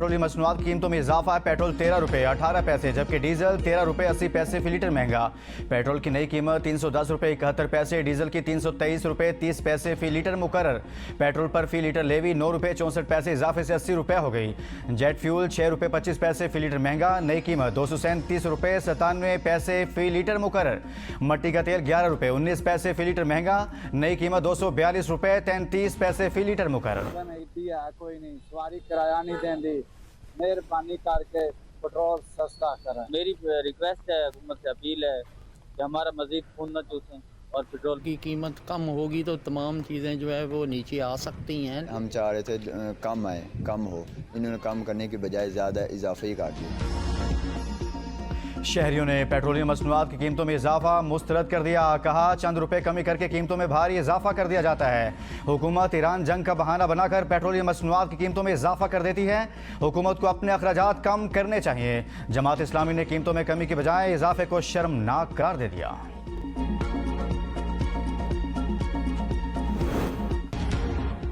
Petroleum मसनूआत की कीमतों में इजाफा। पेट्रोल 13 रुपये 18 पैसे जबकि डीजल 13 रुपये 80 पैसे फी लीटर महंगा। पेट्रोल की नई कीमत 310 रुपये 71 पैसे, डीजल की 323 रुपये 30 पैसे फी लीटर मुकर्रर। पेट्रोल पर फी लीटर लेवी 9 रुपये 64 पैसे इजाफे से 80 रुपये हो गई। जेट फ्यूल 6 रुपये 25 पैसे फी लीटर महंगा, नई कीमत 237 रुपये 97 पैसे फी लीटर मुकर्रर। मट्टी का तेल 11 रुपये 19 पैसे फी लीटर महंगा, नई कीमत 242 रुपये 33 पैसे फी लीटर मुकर्रर। कोई नहीं सवारी किराया नहीं देंदी, मेहरबानी करके पेट्रोल सस्ता करें। मेरी रिक्वेस्ट है, हुकूमत से अपील है कि हमारा मजीद खून न चूसें और पेट्रोल की कीमत कम होगी तो तमाम चीज़ें जो है वो नीचे आ सकती हैं। हम चाह रहे थे कम आए, कम हो, इन्होंने कम करने की बजाय ज़्यादा इजाफे ही कर दिए। शहरियों ने पेट्रोलियम मसनूआत की कीमतों में इजाफा मुस्तरद कर दिया। कहा चंद रुपए कमी करके कीमतों में भारी इजाफा कर दिया जाता है। हुकूमत ईरान जंग का बहाना बनाकर पेट्रोलियम मसनूआत की कीमतों में इजाफा कर देती है। हुकूमत को अपने अखराजात कम करने चाहिए। जमात इस्लामी ने कीमतों में कमी की बजाय इजाफे को शर्मनाक करार दे दिया।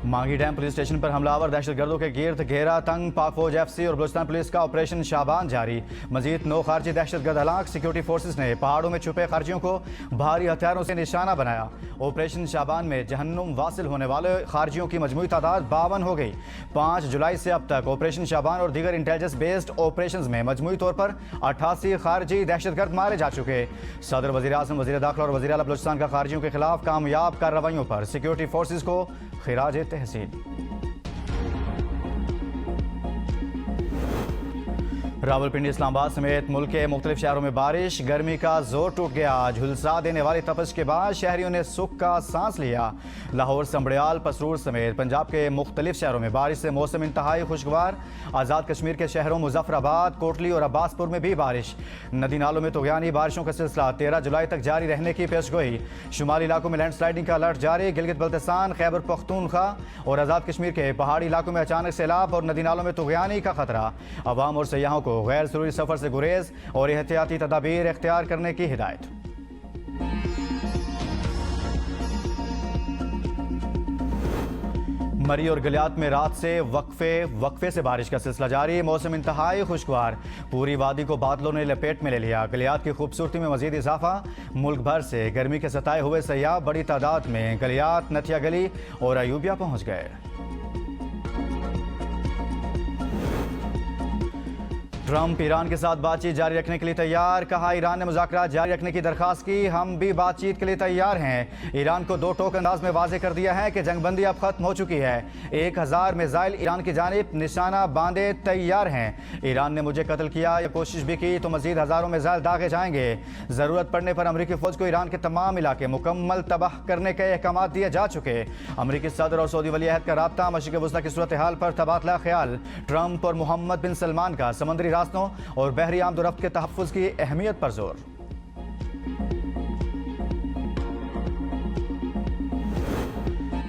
मांगी डैम पुलिस स्टेशन पर हमलावर दहशतगर्दों के गिर्द घेरा तंग। पाक फौज एफसी और बलूचिस्तान पुलिस का ऑपरेशन शाबान जारी। मजीद 9 खारजी दहशतगर्द हलाक। सिक्योरिटी फोर्सेस ने पहाड़ों में छुपे खारजियों को भारी हथियारों से निशाना बनाया। ऑपरेशन शाबान में जहन्नुम वासिल होने वाले खारजियों की मजमूई तादाद 52 हो गई। 5 जुलाई से अब तक ऑपरेशन शाबान और दीगर इंटेलिजेंस बेस्ड ऑपरेशन में मजमूई तौर पर 88 खारजी दहशतगर्द मारे जा चुके। सदर वज़ीर आज़म, वज़ीर दाखिला और वज़ीर आला बलूचिस्तान का खारजियों के खिलाफ कामयाब कार्रवाइयों पर सिक्योरिटी फोर्सेस को खिराज तहसीन। रावलपिंडी, इस्लामाबाद समेत मुल्क के मुख्तलिफ शहरों में बारिश। गर्मी का जोर टूट गया। झुलसा देने वाली तपश के बाद शहरियों ने सुख का सांस लिया। लाहौर, संबड़ियाल, पसरूर समेत पंजाब के मुख्तलिफ शहरों में बारिश से मौसम इंतहाई खुशगवार। आज़ाद कश्मीर के शहरों मुजफ्फराबाद, कोटली और अब्बासपुर में भी बारिश। नदी नालों में तुग़यानी बारिशों का सिलसिला 13 जुलाई तक जारी रहने की पेशगोई। शुमाली इलाकों में लैंडस्लाइडिंग का अलर्ट जारी। गिलगित बल्तिस्तान, खैबर पख्तूनख्वा और आज़ाद कश्मीर के पहाड़ी इलाकों में अचानक सैलाब और नदी नालों में तुग़यानी का खतरा। अवाम और सयाहों को गैर ज़रूरी सफर से गुरेज और एहतियाती तदाबीर इख्तियार करने की हिदायत। मरी और गलियात में रात से वक्फे से बारिश का सिलसिला जारी। मौसम इंतहाई खुशगवार। पूरी वादी को बादलों ने लपेट में ले लिया। गलियात की खूबसूरती में मजीद इजाफा। मुल्क भर से गर्मी के सताए हुए सयाह बड़ी तादाद में गलियात, नथिया गली और अयूबिया पहुंच गए। ट्रंप ईरान के साथ बातचीत जारी रखने के लिए तैयार। कहा ईरान ने मुज़ाकरात जारी रखने की दरखास्त की, हम भी बातचीत के लिए तैयार हैं। ईरान को 2 टोक अंदाज में वाज़ेह कर दिया है कि जंगबंदी अब खत्म हो चुकी है। 1000 मिसाइल ईरान की जानिब निशाना बांधे तैयार हैं। ईरान ने मुझे कत्ल किया या कोशिश भी की तो मजीद हज़ारों मिसाइल दागे जाएंगे। ज़रूरत पड़ने पर अमरीकी फ़ौज को ईरान के तमाम इलाके मुकम्मल तबाह करने के अहकाम दिए जा चुके। अमरीकी सदर और सऊदी वली अहद का राब्ता। मशरिक़ वस्ता की सूरत हाल पर तबादला ख्याल। ट्रंप और मोहम्मद बिन सलमान का समुद्री रास्तों और बहरी आमदोरफ्त के तहफ़्फ़ुज़ की अहमियत पर जोर।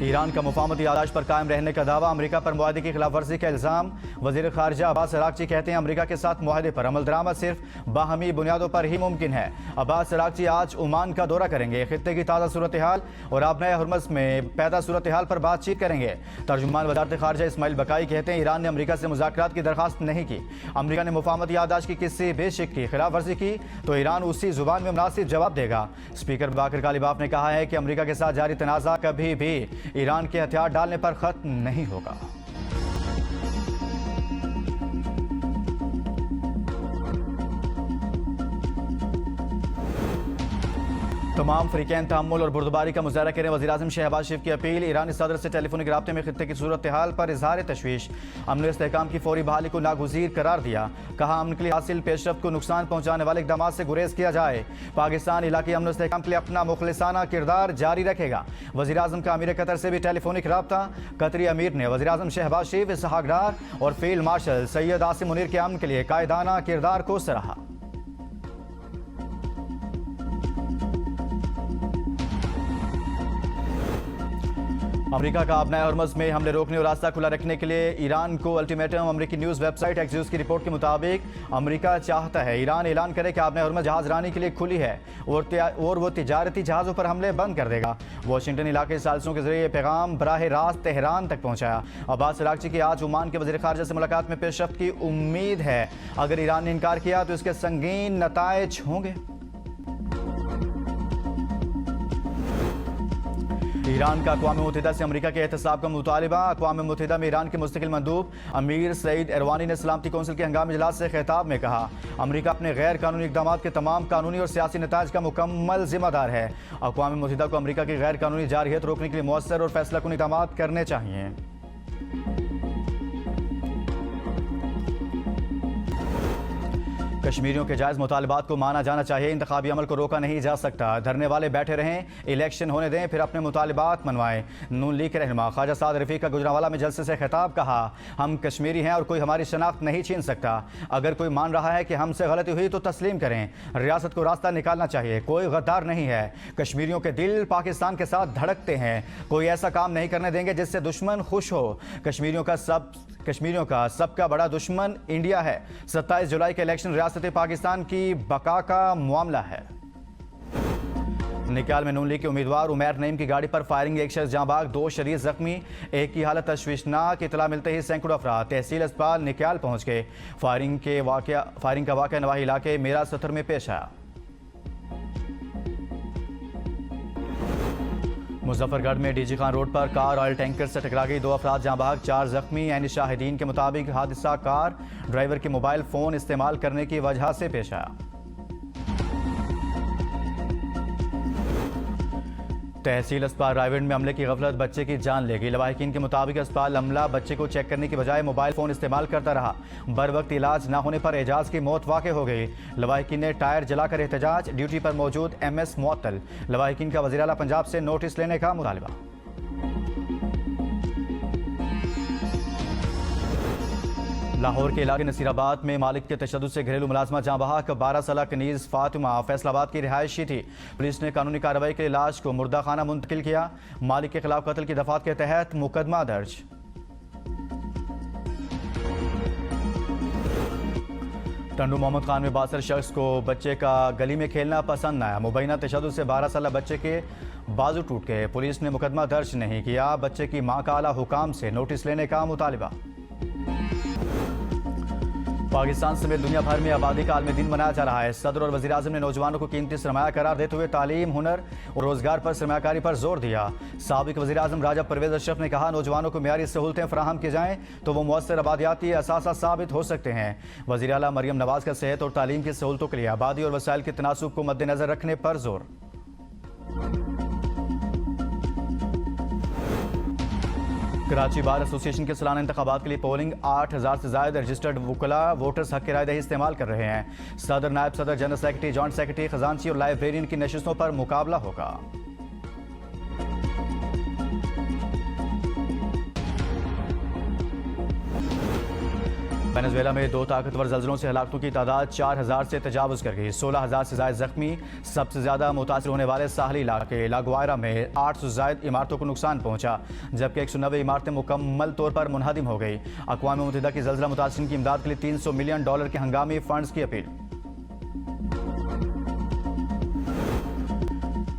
ईरान का मुफाहमती यादाश्त पर कायम रहने का दावा। अमरीका पर मुआहदे की खिलाफ वर्जी का इल्ज़ाम। वज़ीर ख़ारिजा अब्बास अराग़ची कहते हैं अमरीका के साथ मुआहदे पर अमल दरामद सिर्फ बाहमी बुनियादों पर ही मुमकिन है। अब्बास अराग़ची आज ओमान का दौरा करेंगे। खित्ते की ताज़ा सूरत हाल और आबनाए हुर्मुज़ में पैदा सूरत हाल पर बातचीत करेंगे। तर्जुमान वज़ारत ख़ारिजा इस्माइल बकाई कहते हैं ईरान ने अमरीका से मुज़ाकरात की दरख्वास्त नहीं की। अमरीका ने मुफाहमती यादाश्त की किसी भी शिक की खिलाफ वर्जी की तो ईरान उसी जुबान में मुनासिब जवाब देगा। स्पीकर बाकर कालिबाफ ने कहा है कि अमरीका के साथ जारी तनाज़ा कभी भी ईरान के हथियार डालने पर खत्म नहीं होगा। तमाम फ़रीक़ैन तहम्मुल और बुर्दबारी का मुज़ाहरा करें। वज़ीर आज़म शहबाज शरीफ की अपील। ईरानी सदर से टेलीफोनिक राब्ते में खित्ते की सूरत हाल पर इज़हार तशवीश। अमन इस्तेहकाम की फौरी बहाली को नागुज़ीर करार दिया। कहा अमन के लिए हासिल पेशरफ्त को नुकसान पहुँचाने वाले इक़दाम से गुरेज किया जाए। पाकिस्तान इलाक़ाई अमन इस्तेहकाम के लिए अपना मुखलिसाना किरदार जारी रखेगा। वज़ीर आज़म का अमीर कतर से भी टेलीफोनिक राब्ता। कतरी अमीर ने वज़ीर आज़म शहबाज शरीफ, इसहाक़ डार और फील्ड मार्शल सैयद आसिम मुनीर के अमन के लिए कायदाना किरदार को सराहा। अमेरिका का अपना हॉर्मज़ में हमले रोकने और रास्ता खुला रखने के लिए ईरान को अल्टीमेटम। अमेरिकी न्यूज़ वेबसाइट एक्सियोस की रिपोर्ट के मुताबिक अमेरिका चाहता है ईरान ऐलान करे कि अपना हॉर्मज़ जहाज रानी के लिए खुली है और वो तिजारती जहाज़ों पर हमले बंद कर देगा। वाशिंगटन इलाके साजिशों के जरिए पैगाम बराह रास्त तेहरान तक पहुंचाया। अब्बास अरागची की आज ओमान के वज़ीर ख़ारजा से मुलाकात में पेशरफ्त की उम्मीद है। अगर ईरान ने इनकार किया तो इसके संगीन नताइज होंगे। ईरान का अक़वाम मुत्तहिदा से अमेरिका के एहतसाब का मुतालिबा। अक़वाम मुत्तहिदा में ईरान के मुस्तकिल मंदूब अमीर सईद एरवानी ने सलामती कौंसिल के हंगामी इजलास से खिताब में कहा, अमेरिका अपने गैर कानूनी इक़दाम के तमाम कानूनी और सियासी नताइज का मुकम्मल जिम्मेदार है। अक़वाम मुत्तहिदा को अमेरिका की गैर कानूनी जारहियत रोकने के लिए मौसर और फैसलाकुन इक़दाम करने चाहिए। कश्मीरियों के जायज़ मुतालबात को माना जाना चाहिए, इंतखाबी अमल को रोका नहीं जा सकता। धरने वाले बैठे रहें, इलेक्शन होने दें, फिर अपने मुतालबात मनवाएं। नून लीग के रहनुमा ख्वाजा साद रफ़ीक का गुजरांवाला में जलसे से खिताब कहा, हम कश्मीरी हैं और कोई हमारी शनाख्त नहीं छीन सकता। अगर कोई मान रहा है कि हमसे गलती हुई तो तस्लीम करें। रियासत को रास्ता निकालना चाहिए, कोई गद्दार नहीं है। कश्मीरियों के दिल पाकिस्तान के साथ धड़कते हैं, कोई ऐसा काम नहीं करने देंगे जिससे दुश्मन खुश हो। कश्मीरियों का सबका बड़ा दुश्मन इंडिया है। 27 जुलाई के इलेक्शन रियासत पाकिस्तान की बका का मामला है। निकाल में नून लीग के उम्मीदवार उमैर नईम की गाड़ी पर फायरिंग, एक शख्स जाँ बाग, 2 शरीर जख्मी। एक की हालत तशवीशनाक। इतला मिलते ही सैकड़ों अफराद तहसील अस्पताल निकाल पहुंच गए। फायरिंग का वाक़या नवाही इलाके मेरा सतर में पेश आया। मुजफ्फरगढ़ में डीजी खान रोड पर कार ऑयल टैंकर से टकरा गई, 2 अफराद जाँ बहक, 4 जख्मी। यानी शाहिदीन के मुताबिक हादसा कार ड्राइवर के मोबाइल फ़ोन इस्तेमाल करने की वजह से पेश आया। तहसील अस्पताल रायविंड में अमले की गफलत बच्चे की जान ले गई। लवाहिकीन के मुताबिक अस्पताल अमला बच्चे को चेक करने की बजाय मोबाइल फ़ोन इस्तेमाल करता रहा। बर वक्त इलाज न होने पर एजाज की मौत वाक़ हो गई। लवाहिकीन ने टायर जलाकर एहतजाज, ड्यूटी पर मौजूद MS मुअत्तल। लवाहिकीन का वज़ीर आला पंजाब से नोटिस लेने का मुतालबा। लाहौर के इलाके नसीराबाद में मालिक के तशद्दुद से घरेलू मुलाजमा जाँ बहक, 12 साल कनीज़ फातिमा फैसलाबाद की रिहायशी थी। पुलिस ने कानूनी कार्रवाई के लिए लाश को मुर्दा खाना मुंतकिल किया। मालिक के खिलाफ कत्ल की दफात के तहत मुकदमा दर्ज। टंडू मोहम्मद खान में 62 शख्स को बच्चे का गली में खेलना पसंद न आया। मुबैना तशद्दुद से 12 साल बच्चे के बाजू टूट गए। पुलिस ने मुकदमा दर्ज नहीं किया। बच्चे की मां का आला हुकाम से नोटिस लेने का मुतालिबा। पाकिस्तान समेत दुनिया भर में आबादी का आलमी दिन मनाया जा रहा है। सदर और वज़ीर आज़म ने नौजवानों को कीमती सरमाया करार देते हुए तालीम, हुनर और रोजगार पर सरमायाकारी पर जोर दिया। साबिक वज़ीर आज़म राजा परवेज़ अशरफ ने कहा, नौजवानों को मियारी सहूलतें फराहम की जाएँ तो वो मुअस्सर आबादियाती असासा साबित हो सकते हैं। वज़ीर आला मरियम नवाज़ का सेहत और तालीम की सहूलतों के लिए आबादी और वसाइल के तनासुब को मद्देनजर रखने पर जोर। कराची बार एसोसिएशन के सालाना इंतखाबात के लिए पोलिंग 8000 से ज़ायद रजिस्टर्ड वकला वोटर्स हक की राय दही इस्तेमाल कर रहे हैं। सदर, नायब सदर, जनरल सेक्रेटरी, जॉइंट सेक्रेटरी, खजांची और लाइब्रेरियन की नशिस्तों पर मुकाबला होगा। वेनेजुएला में 2 ताकतवर ज़लज़लों से हलाकतों की तादाद 4000 से तजावुज़ कर गई। 16000 से ज़ायद जख्मी। सबसे ज़्यादा मुतासर होने वाले साहली इलाके लागवायरा में 800 से ज़ायद इमारतों को नुकसान पहुंचा, जबकि 190 इमारतें मुकम्मल तौर पर मुनहदिम हो गई। अक़वाम मुत्तहिदा की ज़लज़ला मुतासरीन की इमदाद के लिए $300 मिलियन के हंगामी फंड्स की अपील।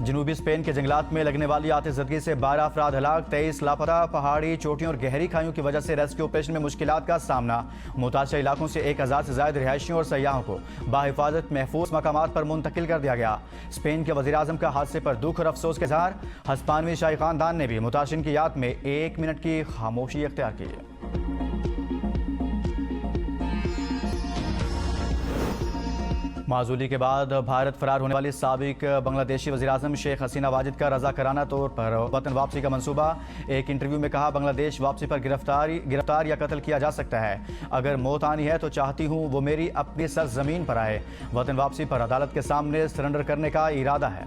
जनूबी स्पेन के जंगलात में लगने वाली आतिशज़दगी से 12 अफराद हलाक, 23 लापता। पहाड़ी चोटियों और गहरी खाइयों की वजह से रेस्क्यू ऑपरेशन में मुश्किलात का सामना। मुतासर इलाकों से 1000 से ज़ायद रिहायशियों और सयाहों को बाहिफाजत महफूज मकामात पर मुंतकिल कर दिया गया। स्पेन के वज़ीर आज़म का हादसे पर दुख और अफसोस का इज़हार। हस्पानवी शाही ख़ानदान ने भी मुतासरीन की याद में 1 मिनट की खामोशी इख्तियार की है। माजूली के बाद भारत फरार होने वाली साबिक बांग्लादेशी वज़ीर आज़म शेख हसीना वाजिद का रज़ाकाराना तौर पर वतन वापसी का मंसूबा। एक इंटरव्यू में कहा, बांग्लादेश वापसी पर गिरफ्तार या कत्ल किया जा सकता है। अगर मौत आनी है तो चाहती हूँ वो मेरी अपनी सरजमीन पर आए। वतन वापसी पर अदालत के सामने सरेंडर करने का इरादा है।